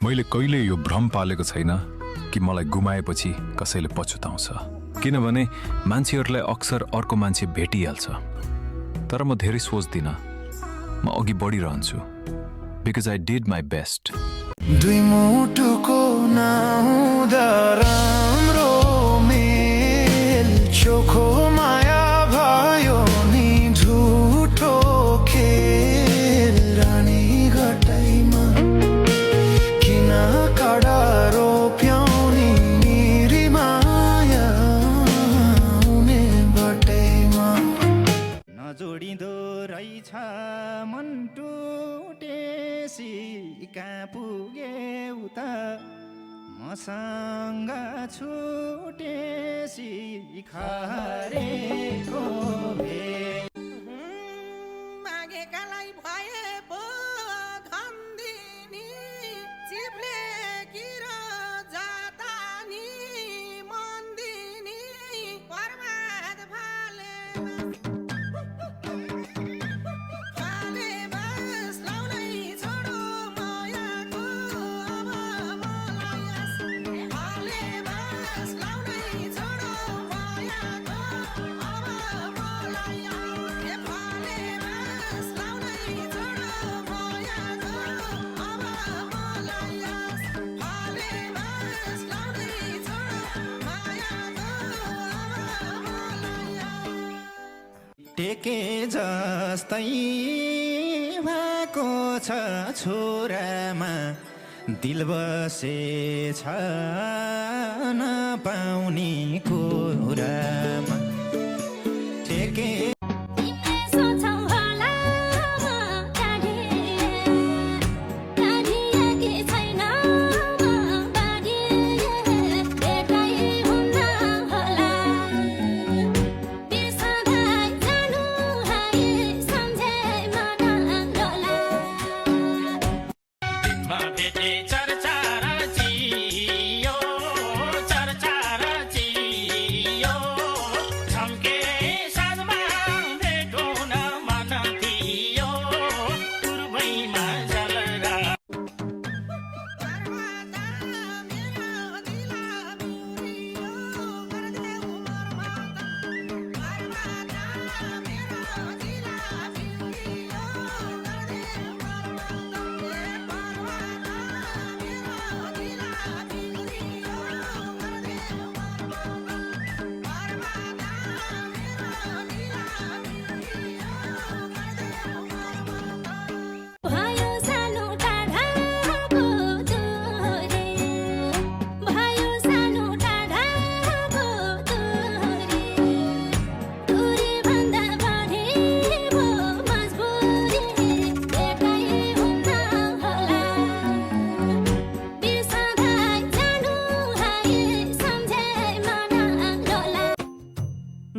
मैले कहिले यो भ्रम पालेको छैन कि मलाई गुमाएपछि कसैले पछुताउँछ, किनभने मान्छेहरूलाई अक्सर अर्को मान्छे भेटिहाल्छ। तर म धेरै सोच्दिनँ, म अघि बढिरहन्छु, because I did my best. दुई मुटुको नहुँदा राम्रो मेल, चोखो माया भयो नि झुठो खेल। रानी घटाइमा किन कडा रोप्याउनी मेरी माया हुने बटैमा। नजोडिँदो रहेछ मन टुटेसी, कहाँ पुगे उता मसँग छुटेसी खरेको मागेकालाई भए पो धन्दिनी, चिप्ले किर जाता नि मन दिनी, बर्बाद फाले बस लाउनै छोडो मायाको अब मलाई फाले बस लाउनै छोडो मायाको अब मलाई फाले बस लाउनै छोडो मायाको अब मलाई फाले बस लाउनै छोडो मायाको अब मलाई। टेके जस्तै भएको छ छोरामा, दिल बसेछ नपाउने कुरामा। टेके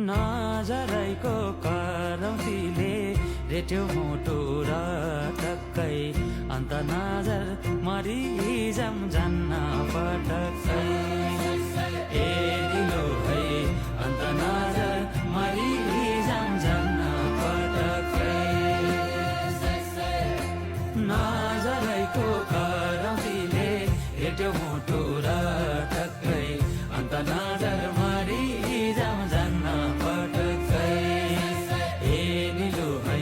नजरैको करौतीले रेट्यो मुटु र टक्कै, अन्त नजर मरिजाम जान्न पटक्कै। ए दिलो है अन्त नजर मरिजाम जान्न पटक्कै। नजरैको करौतीले रेट्यो मुटु र टक्कै, अन्त नजर मरिजाम जान्न पटक्कै। ए निलो है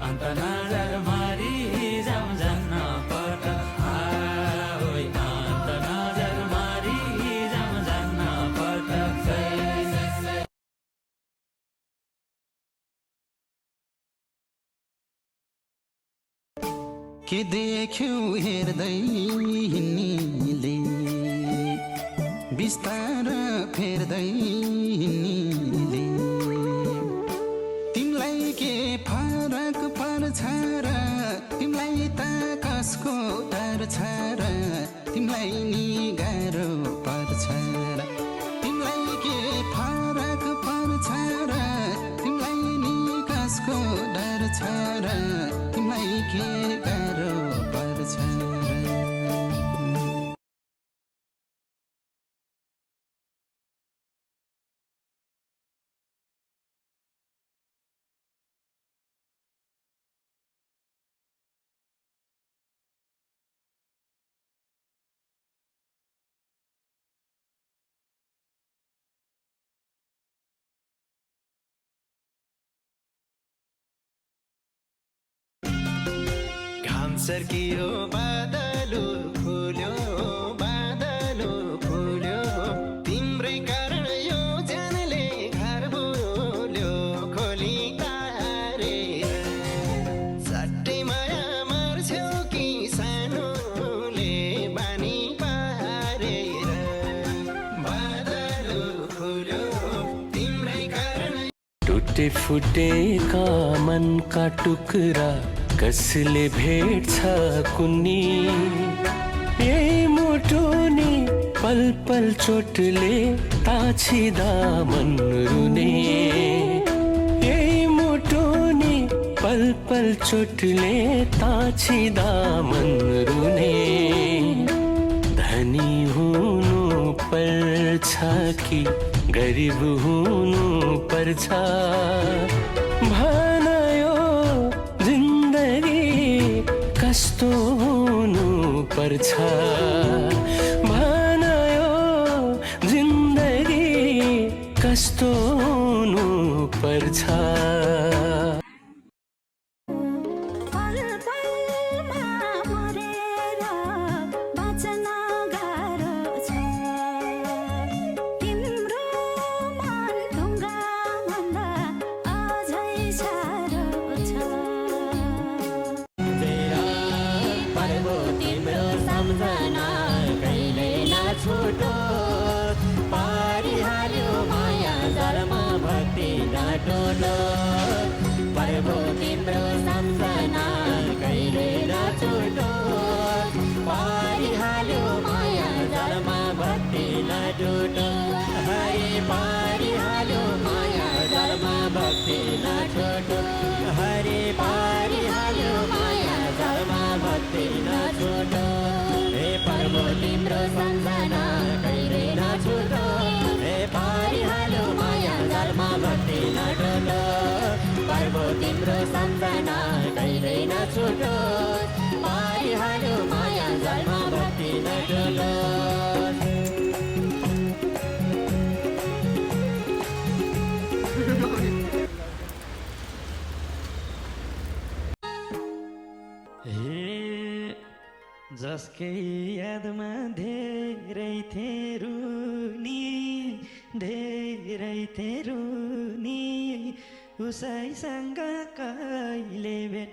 अन्त नजर मरिजाम जान्न पटक्कै। अन्त नजर मरिजाम जान्न पटक्कै। के देख्यौ हेर्दै हिँड्नेले, बिस्तारा फेर्दै हिँड्नेले, तिमीलाई के फरक पर्छ र तिमीलाई त कसको डर छ र, तिमीलाई नि गाह्रो पर्छ र, तिमीलाई के फरक पर्छ र तिमीलाई नि कसको डर छ र, तिमीलाई के गाह्रो पर्छ र। सर्कियो बादलो फुल्यो तिम्रै कारण यो ज्यानले घर बोल्यो खोली तारेर सट्टै माया मर्छौ कि सानोले बानी पारेर बादलो फुल्यो तिम्रै कारण टुटे फुटेका मनका टुक्रा कसले भेट्छ कुन्नी यही मुटुनी पल पल चोटले ताछिदा मन रुने यही मुटुनी पल पल चोटले ताछिदा मन रुने धनी हुनु पर्छ कि गरिब हुनु पर्छ भनायो जिन्दगी कस्तो हुनु पर्छ भनायो जिन्दगी कस्तो हुनु पर्छ पल पलमा मरेर बाँच्न गाह्रो छ तिम्रो मन ढुङ्गा भन्दा अझै साह्रो छ पर्वो तिम्रो सम्झना कहिले नछुटो पारिहाल्यो माया जलमा भक्ति नटोलो पर्वो तिम्रो सम्झना कहिले नछुटो पारिहाल्यो माया जलमा भक्ति नटोलो हरे पारिहाल्यो माया जलमा भक्ति नछुटो हरे पारिहाल्यो माया जलमा भक्ति नछुटो हे पर्वो तिम्रो सम्झना कहिले नछुटो हे पारिहाल्यो माया जलमा भक्ति नटोलो पर्वो तिम्रो सम्झना कहिले नछुटो पारिहाल्यो माया जलमा भक्ति नटोलो जसकै यादमा धेरै थिए रुनी उसैसँग कहिले भेट